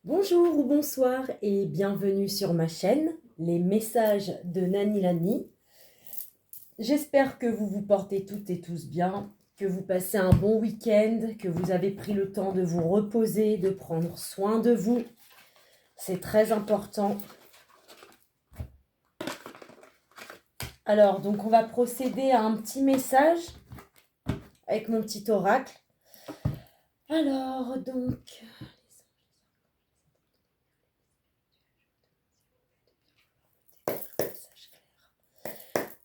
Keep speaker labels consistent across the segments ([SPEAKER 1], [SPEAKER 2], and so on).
[SPEAKER 1] Bonjour ou bonsoir et bienvenue sur ma chaîne, les messages de Nani Lani. J'espère que vous vous portez toutes et tous bien, que vous passez un bon week-end, que vous avez pris le temps de vous reposer, de prendre soin de vous. C'est très important. Alors, donc on va procéder à un petit message avec mon petit oracle. Alors, donc...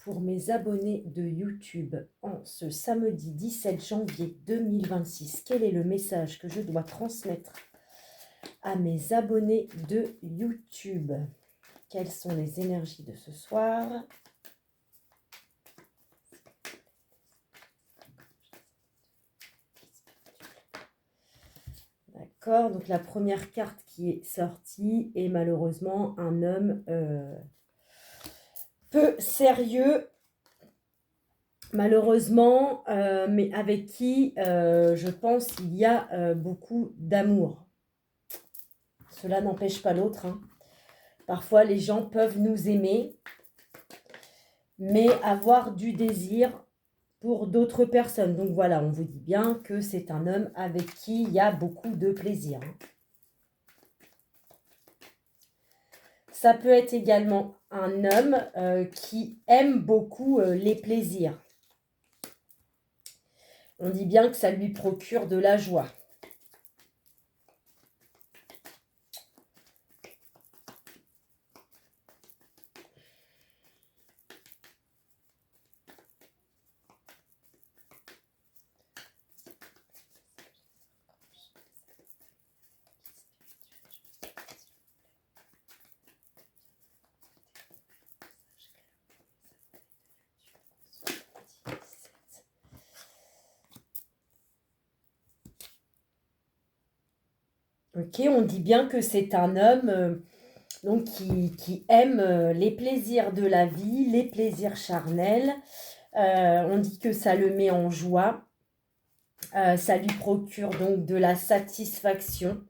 [SPEAKER 1] Pour mes abonnés de YouTube en ce samedi 17 janvier 2026, quel est le message que je dois transmettre à mes abonnés de YouTube? Quelles sont les énergies de ce soir? D'accord, donc la première carte qui est sortie est malheureusement un homme peu sérieux, malheureusement, mais avec qui je pense il y a beaucoup d'amour. Cela n'empêche pas l'autre, hein. Parfois, les gens peuvent nous aimer, mais avoir du désir pour d'autres personnes. Donc voilà, on vous dit bien que c'est un homme avec qui il y a beaucoup de plaisir. Ça peut être également un homme qui aime beaucoup les plaisirs. On dit bien que ça lui procure de la joie. Ok, on dit bien que c'est un homme donc qui aime les plaisirs de la vie, les plaisirs charnels. On dit que ça le met en joie. Ça lui procure donc de la satisfaction.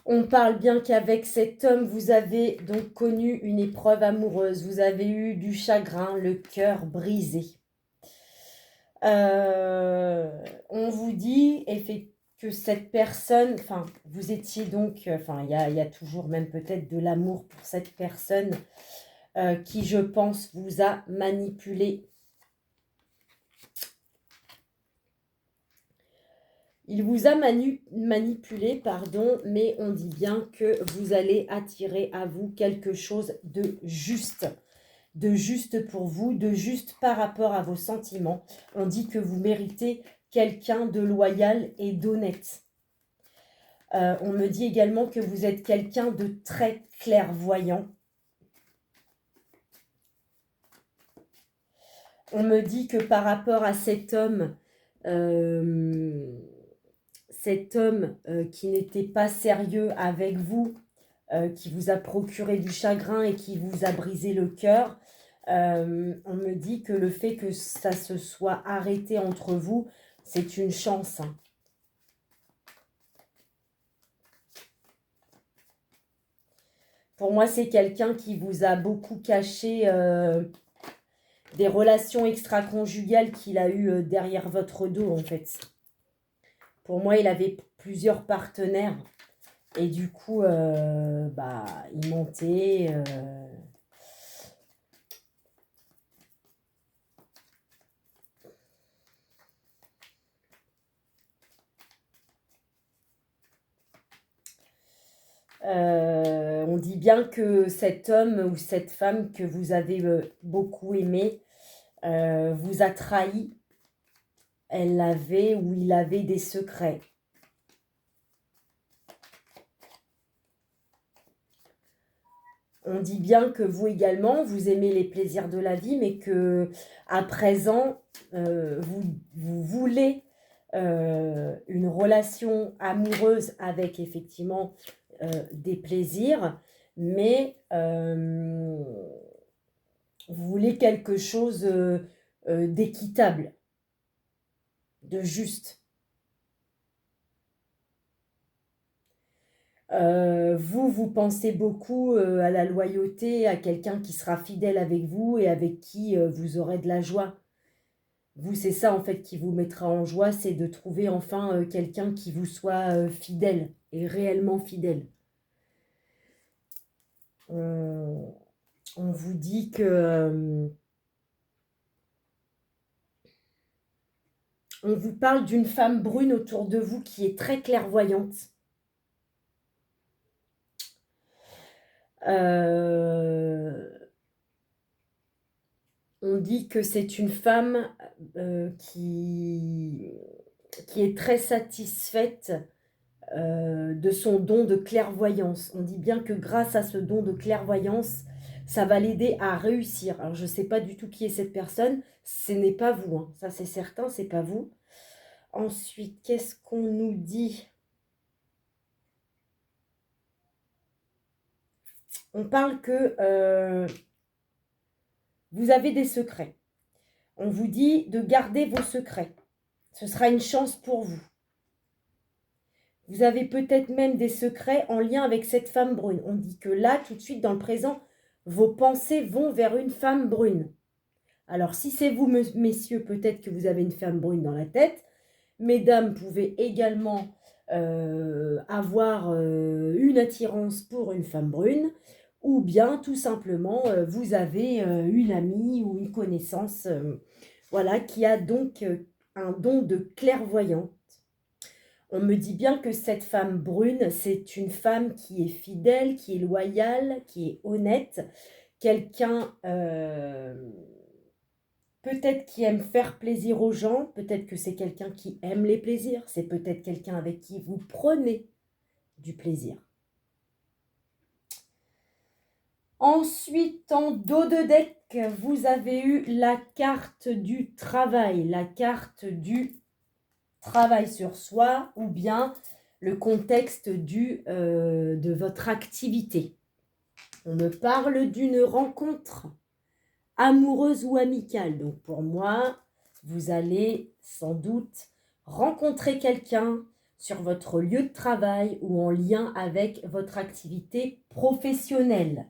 [SPEAKER 1] On parle bien qu'avec cet homme, vous avez donc connu une épreuve amoureuse. Vous avez eu du chagrin, le cœur brisé. On vous dit que cette personne, enfin, vous étiez donc, enfin, il y a toujours même peut-être de l'amour pour cette personne qui, je pense, vous a manipulé. Il vous a manipulé, pardon, mais on dit bien que vous allez attirer à vous quelque chose de juste pour vous, de juste par rapport à vos sentiments. On dit que vous méritez quelqu'un de loyal et d'honnête. On me dit également que vous êtes quelqu'un de très clairvoyant. On me dit que par rapport à cet homme qui n'était pas sérieux avec vous, qui vous a procuré du chagrin et qui vous a brisé le cœur, on me dit que le fait que ça se soit arrêté entre vous, c'est une chance. Pour moi, c'est quelqu'un qui vous a beaucoup caché des relations extra-conjugales qu'il a eues derrière votre dos, en fait. Pour moi, il avait plusieurs partenaires. Et du coup, il mentait. On dit bien que cet homme ou cette femme que vous avez beaucoup aimé vous a trahi. Elle avait ou il avait des secrets. On dit bien que vous également, vous aimez les plaisirs de la vie, mais que à présent, vous voulez une relation amoureuse avec effectivement des plaisirs, mais vous voulez quelque chose d'équitable, de juste. Vous pensez beaucoup à la loyauté, à quelqu'un qui sera fidèle avec vous et avec qui vous aurez de la joie. Vous, c'est ça en fait qui vous mettra en joie, c'est de trouver enfin quelqu'un qui vous soit fidèle et réellement fidèle. On vous dit que... on vous parle d'une femme brune autour de vous qui est très clairvoyante. On dit que c'est une femme qui est très satisfaite de son don de clairvoyance. On dit bien que grâce à ce don de clairvoyance, ça va l'aider à réussir. Alors, je ne sais pas du tout qui est cette personne. Ce n'est pas vous, hein. Ça c'est certain, c'est pas vous. Ensuite, qu'est-ce qu'on nous dit? On parle que vous avez des secrets. On vous dit de garder vos secrets. Ce sera une chance pour vous. Vous avez peut-être même des secrets en lien avec cette femme brune. On dit que là, tout de suite, dans le présent, vos pensées vont vers une femme brune. Alors, si c'est vous, messieurs, peut-être que vous avez une femme brune dans la tête. Mesdames, pouvez également avoir une attirance pour une femme brune. Ou bien, tout simplement, vous avez une amie ou une connaissance voilà, qui a donc un don de clairvoyant. On me dit bien que cette femme brune, c'est une femme qui est fidèle, qui est loyale, qui est honnête, quelqu'un peut-être qui aime faire plaisir aux gens, peut-être que c'est quelqu'un qui aime les plaisirs, c'est peut-être quelqu'un avec qui vous prenez du plaisir. Ensuite, en dos de deck, vous avez eu la carte du travail, la carte du travail sur soi ou bien le contexte de votre activité. On me parle d'une rencontre amoureuse ou amicale. Donc pour moi, vous allez sans doute rencontrer quelqu'un sur votre lieu de travail ou en lien avec votre activité professionnelle.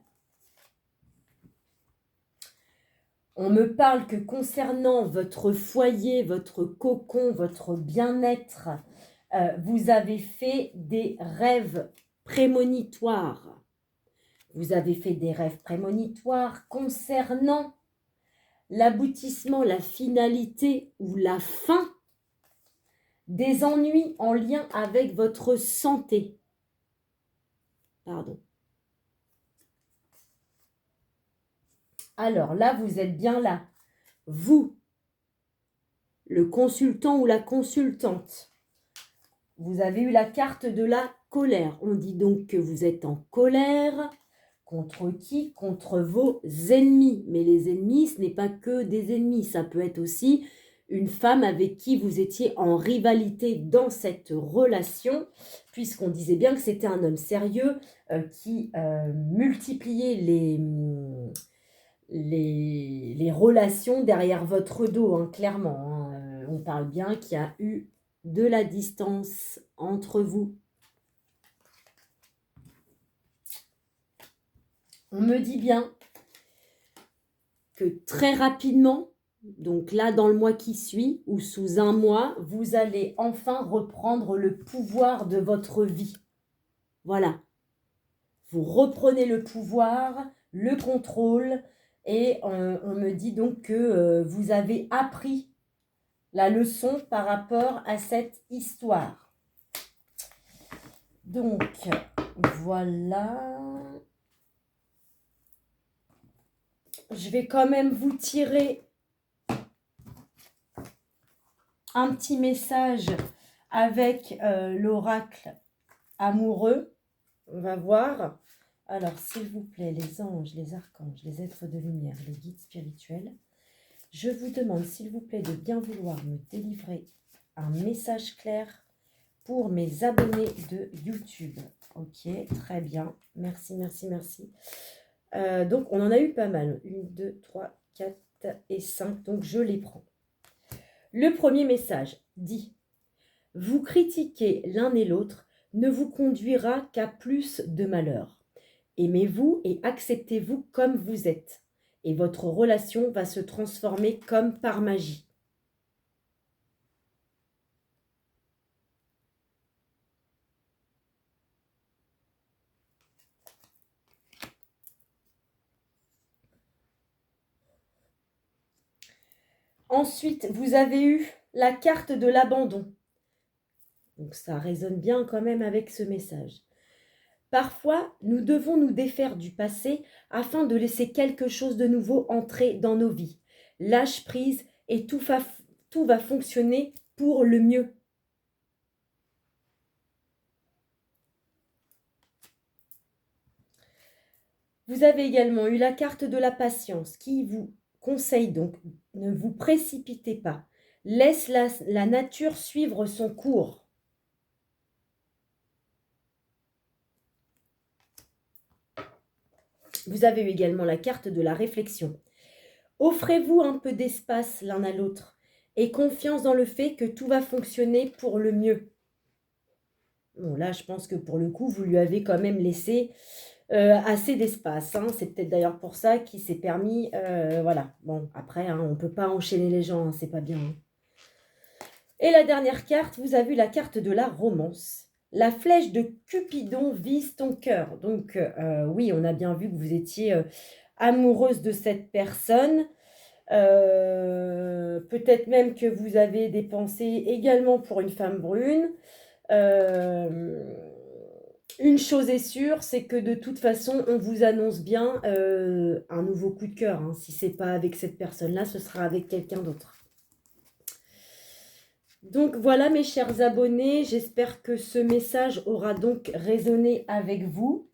[SPEAKER 1] On me parle que concernant votre foyer, votre cocon, votre bien-être, vous avez fait des rêves prémonitoires. Vous avez fait des rêves prémonitoires concernant l'aboutissement, la finalité ou la fin des ennuis en lien avec votre santé. Pardon. Alors là, vous êtes bien là. Vous, le consultant ou la consultante, vous avez eu la carte de la colère. On dit donc que vous êtes en colère. Contre qui? Contre vos ennemis. Mais les ennemis, ce n'est pas que des ennemis. Ça peut être aussi une femme avec qui vous étiez en rivalité dans cette relation, puisqu'on disait bien que c'était un homme sérieux qui multipliait les relations derrière votre dos, hein, clairement. Hein. On parle bien qu'il y a eu de la distance entre vous. On me dit bien que très rapidement, donc là dans le mois qui suit ou sous un mois, vous allez enfin reprendre le pouvoir de votre vie. Voilà. Vous reprenez le pouvoir, le contrôle et on me dit donc que vous avez appris la leçon par rapport à cette histoire. Donc, voilà. Je vais quand même vous tirer un petit message avec l'oracle amoureux. On va voir. Alors, s'il vous plaît, les anges, les archanges, les êtres de lumière, les guides spirituels, je vous demande, s'il vous plaît, de bien vouloir me délivrer un message clair pour mes abonnés de YouTube. Ok, très bien. Merci, merci, merci. Donc, on en a eu pas mal. 1, 2, 3, 4 et 5. Donc, je les prends. Le premier message dit « Vous critiquez l'un et l'autre, ne vous conduira qu'à plus de malheur. Aimez-vous et acceptez-vous comme vous êtes. Et votre relation va se transformer comme par magie. Ensuite, vous avez eu la carte de l'abandon. Donc ça résonne bien quand même avec ce message. Parfois, nous devons nous défaire du passé afin de laisser quelque chose de nouveau entrer dans nos vies. Lâche prise et tout va fonctionner pour le mieux. Vous avez également eu la carte de la patience qui vous conseille donc, ne vous précipitez pas. Laisse la nature suivre son cours. Vous avez eu également la carte de la réflexion. Offrez-vous un peu d'espace l'un à l'autre et confiance dans le fait que tout va fonctionner pour le mieux. Bon, là, je pense que pour le coup, vous lui avez quand même laissé assez d'espace. Hein. C'est peut-être d'ailleurs pour ça qu'il s'est permis... voilà, bon, après, hein, on ne peut pas enchaîner les gens, hein, c'est pas bien. Hein. Et la dernière carte, vous avez vu la carte de la romance. La flèche de Cupidon vise ton cœur. Donc, oui, on a bien vu que vous étiez amoureuse de cette personne. Peut-être même que vous avez des pensées également pour une femme brune. Une chose est sûre, c'est que de toute façon, on vous annonce bien un nouveau coup de cœur. Hein. Si ce n'est pas avec cette personne-là, ce sera avec quelqu'un d'autre. Donc voilà mes chers abonnés, j'espère que ce message aura donc résonné avec vous.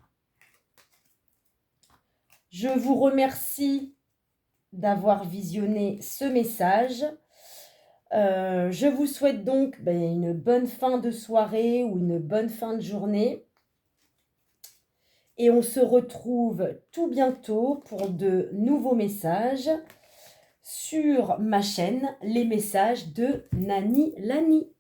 [SPEAKER 1] Je vous remercie d'avoir visionné ce message. Je vous souhaite donc une bonne fin de soirée ou une bonne fin de journée. Et on se retrouve tout bientôt pour de nouveaux messages sur ma chaîne, les messages de Nani Lani.